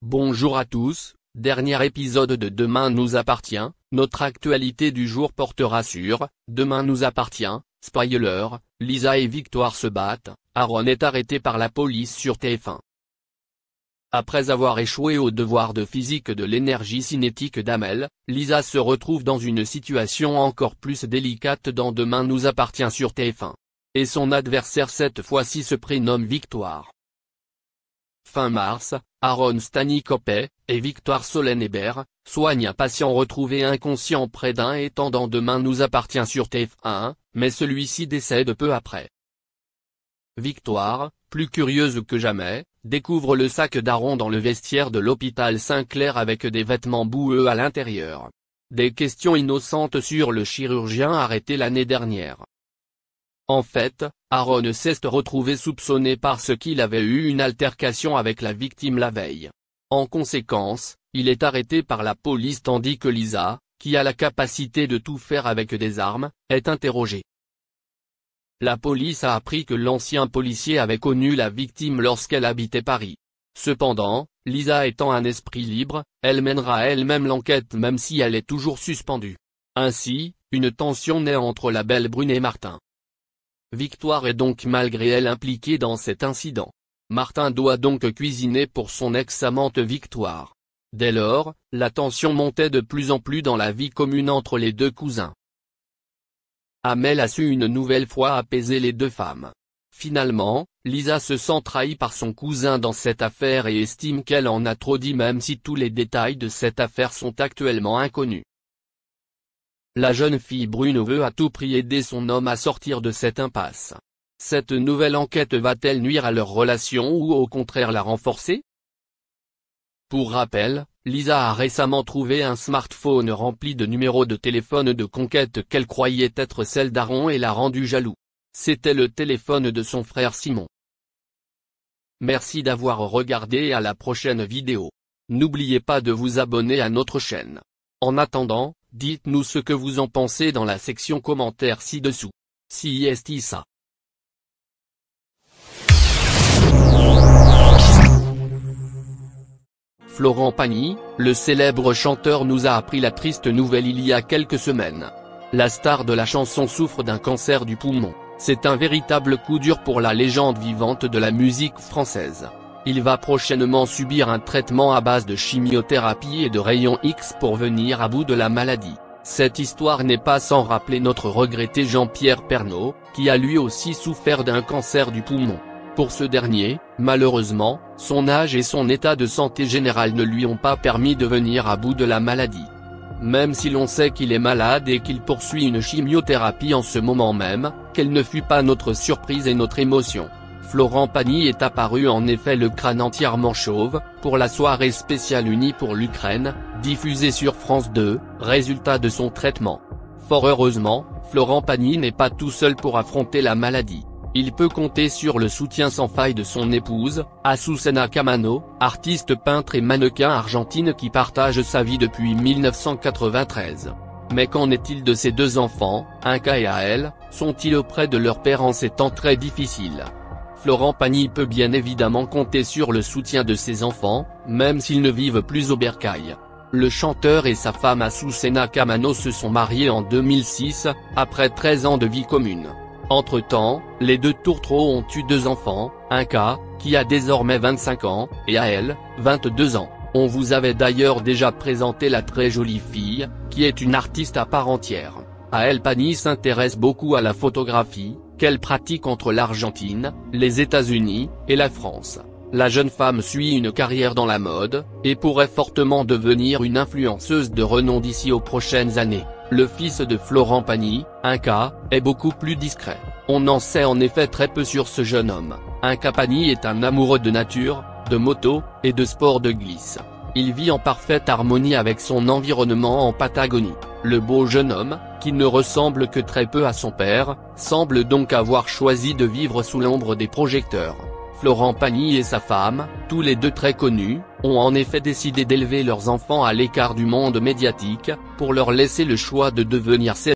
Bonjour à tous, dernier épisode de Demain nous appartient, notre actualité du jour portera sur « Demain nous appartient », spoiler, Lisa et Victoire se battent, Aaron est arrêté par la police sur TF1. Après avoir échoué au devoir de physique de l'énergie cinétique d'Amel, Lisa se retrouve dans une situation encore plus délicate dans Demain nous appartient sur TF1. Et son adversaire cette fois-ci se prénomme Victoire. Fin mars, Aaron Stanikopé et Victoire Solène-Hébert soignent un patient retrouvé inconscient près d'un étang dans Demain nous appartient sur TF1, mais celui-ci décède peu après. Victoire, plus curieuse que jamais, découvre le sac d'Aaron dans le vestiaire de l'hôpital Saint-Clair avec des vêtements boueux à l'intérieur. Des questions innocentes sur le chirurgien arrêté l'année dernière. En fait, Aaron s'est retrouvé soupçonné parce qu'il avait eu une altercation avec la victime la veille. En conséquence, il est arrêté par la police tandis que Lisa, qui a la capacité de tout faire avec des armes, est interrogée. La police a appris que l'ancien policier avait connu la victime lorsqu'elle habitait Paris. Cependant, Lisa étant un esprit libre, elle mènera elle-même l'enquête même si elle est toujours suspendue. Ainsi, une tension naît entre la belle brune et Martin. Victoire est donc malgré elle impliquée dans cet incident. Martin doit donc cuisiner pour son ex-amante Victoire. Dès lors, la tension montait de plus en plus dans la vie commune entre les deux cousins. Amel a su une nouvelle fois apaiser les deux femmes. Finalement, Lisa se sent trahie par son cousin dans cette affaire et estime qu'elle en a trop dit même si tous les détails de cette affaire sont actuellement inconnus. La jeune fille brune veut à tout prix aider son homme à sortir de cette impasse. Cette nouvelle enquête va-t-elle nuire à leur relation ou au contraire la renforcer? Pour rappel, Lisa a récemment trouvé un smartphone rempli de numéros de téléphone de conquête qu'elle croyait être celle d'Aaron et l'a rendu jaloux. C'était le téléphone de son frère Simon. Merci d'avoir regardé et à la prochaine vidéo. N'oubliez pas de vous abonner à notre chaîne. En attendant, dites-nous ce que vous en pensez dans la section commentaires ci-dessous. Si est ça. Florent Pagny, le célèbre chanteur nous a appris la triste nouvelle il y a quelques semaines. La star de la chanson souffre d'un cancer du poumon. C'est un véritable coup dur pour la légende vivante de la musique française. Il va prochainement subir un traitement à base de chimiothérapie et de rayons X pour venir à bout de la maladie. Cette histoire n'est pas sans rappeler notre regretté Jean-Pierre Pernaut, qui a lui aussi souffert d'un cancer du poumon. Pour ce dernier, malheureusement, son âge et son état de santé général ne lui ont pas permis de venir à bout de la maladie. Même si l'on sait qu'il est malade et qu'il poursuit une chimiothérapie en ce moment même, quelle ne fut pas notre surprise et notre émotion. Florent Pagny est apparu en effet le crâne entièrement chauve, pour la soirée spéciale unie pour l'Ukraine, diffusée sur France 2, résultat de son traitement. Fort heureusement, Florent Pagny n'est pas tout seul pour affronter la maladie. Il peut compter sur le soutien sans faille de son épouse, Azucena Camano, artiste peintre et mannequin argentine qui partage sa vie depuis 1993. Mais qu'en est-il de ses deux enfants, Inka et Ael, sont-ils auprès de leur père en ces temps très difficiles? Florent Pagny peut bien évidemment compter sur le soutien de ses enfants, même s'ils ne vivent plus au bercail. Le chanteur et sa femme Azucena Camano se sont mariés en 2006, après 13 ans de vie commune. Entre-temps, les deux tourtereaux ont eu deux enfants, Inka, qui a désormais 25 ans, et Ael, 22 ans. On vous avait d'ailleurs déjà présenté la très jolie fille, qui est une artiste à part entière. Ael Pagny s'intéresse beaucoup à la photographie, qu'elle pratique entre l'Argentine, les États-Unis, et la France. La jeune femme suit une carrière dans la mode, et pourrait fortement devenir une influenceuse de renom d'ici aux prochaines années. Le fils de Florent Pagny, Inka, est beaucoup plus discret. On en sait en effet très peu sur ce jeune homme. Inka Pagny est un amoureux de nature, de moto, et de sport de glisse. Il vit en parfaite harmonie avec son environnement en Patagonie. Le beau jeune homme, qui ne ressemble que très peu à son père, semble donc avoir choisi de vivre sous l'ombre des projecteurs. Florent Pagny et sa femme, tous les deux très connus, ont en effet décidé d'élever leurs enfants à l'écart du monde médiatique, pour leur laisser le choix de devenir célèbres.